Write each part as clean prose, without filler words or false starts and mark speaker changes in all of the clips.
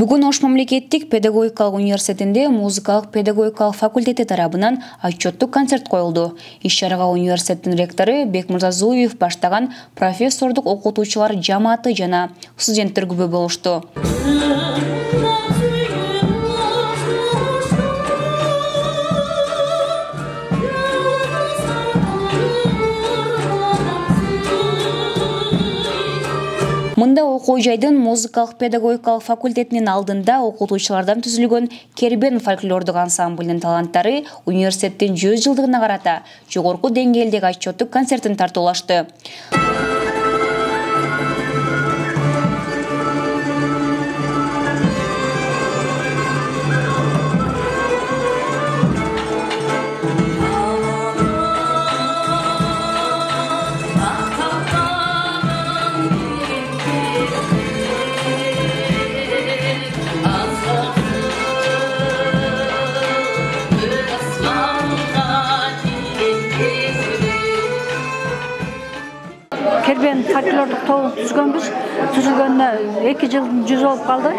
Speaker 1: Бүгін Ош мемлекеттик педагогикалык университетинде музыкалык педагогикалык факультети тарабынан отчеттук концерт коюлду. Иш-чарага университеттин ректору Бекмырза Зулуев баштаган профессордук окутуучулар жамааты жана студенттер күбө болушту. Мында окуу жайдын музыкалык педагогикалык факультетинин алдында окутуучулардан түзүлгөн Кербен фольклордук ансамблинин таланттары университеттин 100 жылдыгына карата жогорку деңгээлдеги отчеттук концертин тартуулашты.
Speaker 2: Кербен фольклордук тобун түзүлгөнүнө 2 жыл 100 болуп калды.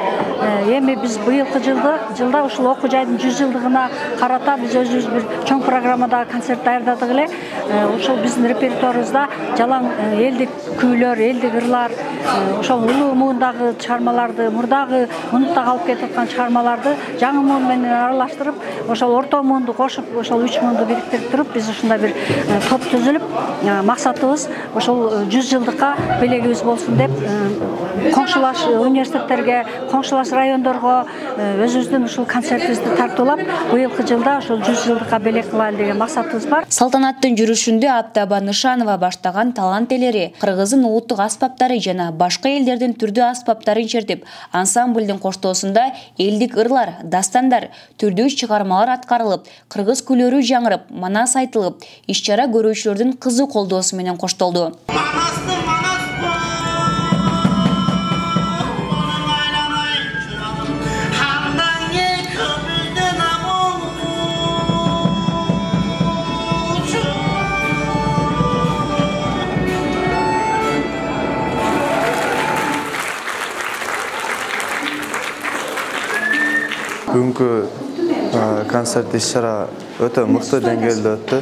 Speaker 2: Эми биз быйылкы жылда ушул окуу жайдын 100 жылдыгына карата биз өзүбүз бир чоң программада концерт даярдадык эле. Ошол биздин репертуарыбызда жалаң элдик күүлөр, элдик ырлар, ошол улуу муундагы чыгармаларды, мурдагы унутта калып кетип чыгармаларды жаңы муун менен аралаштырып, ошол орто муунду кошуп, ошол 3 муунду бириктирип туруп, биз ушундай бир топ түзүлүп, максатыбыз ошол 100 жылдыкка белегибиз болсун деп, коңшулаш университеттерге, коңшулаш райондорго өзүбүздүн ушул концертибизди тартуулап, быйылкы жылда ошол 100 жылдыкка белек кылайлы деген максатыбыз бар.
Speaker 1: Салтанаттын жүрүшүндө Аптаба Нышанова баштаган талант элери кыргыздын улуттук аспаптары жана башка элдердин түрдүү аспаптарын чертип, ансамблдин коштоосунда элдик ырлар, дастандар, түрдүү чыгармалар аткарылып, кыргыз күлөрү жаңырып, манас айтылып, иш-чара көрүүчүлөрдүн кызуу колдоосу менен коштолду.
Speaker 3: Бүгүнкү концерт иш-чара өтө мыкты деңгээлде өттү.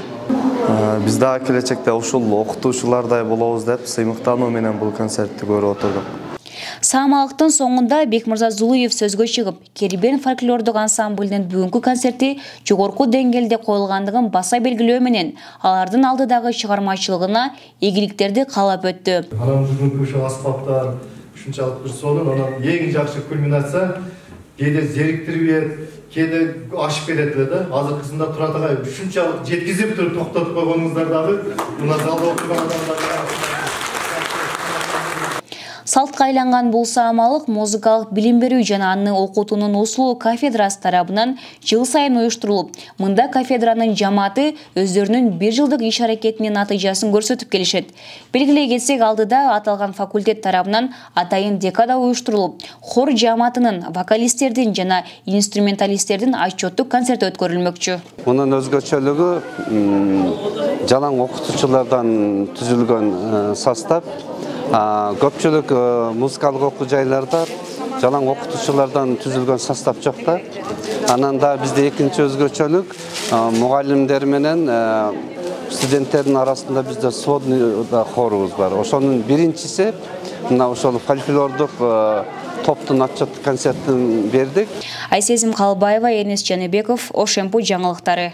Speaker 3: Биз дагы келечекте ушул окутуучулардай болобуз деп сыймыктануу менен бул концертти көрүп отурдук.
Speaker 1: Саамалыктын соңунда Бекмырза Зулуев сөзгө чыгып, Кербен фольклордук ансамблинин бүгүнкү концерти жогорку деңгээлде коюлгандыгын баса белгилөө менен, алардын алдыдагы чыгармачылыгына ийгиликтерди каалап өттү.
Speaker 4: Анан бүгүнкү ушул аспаптар ушунчалык бир сонун, анан эң жакшы кульминация кээде зериктирбейт, кээде ашып кетет эле да. Азыркысында Туратага ушунчалык жеткизип туруп токтотуп койгонуңуздар дагы мына залда отурган адамдарга
Speaker 1: Салтка айланган бул саамалык музыкалык билим берүү жана аны окутуунун усулу кафедрасы тарабынан жыл сайын уюштурулуп, мында кафедранын жамааты өздөрүнүн 1 жылдык иш-аракетинин натыйжасын көрсөтүп келишет. Белгилей кетсек, алдыда аталган факультет тарабынан атайын декада уюштурулуп, хор жамаатынын, вокалисттердин жана инструменталисттердин отчеттук концерти өткөрүлмөкчү.
Speaker 5: Мунун өзгөчөлүгү жалаң окутуучулардан түзүлгөн состав. Көпчүлүк музыкалык окуу жайларда жалаң окутуучулардан түзүлгөн состав жок да. Анан да бизде экинчи өзгөчөлүк мугалимдер менен студенттердин арасында бизде сводный хорубуз бар. Ошонун биринчиси мына ошол фольклордук топтун отчеттук концертин бердик.
Speaker 1: Айсезим Калбаева, Эрнест Жаныбеков, Ош МП жаңылыктары.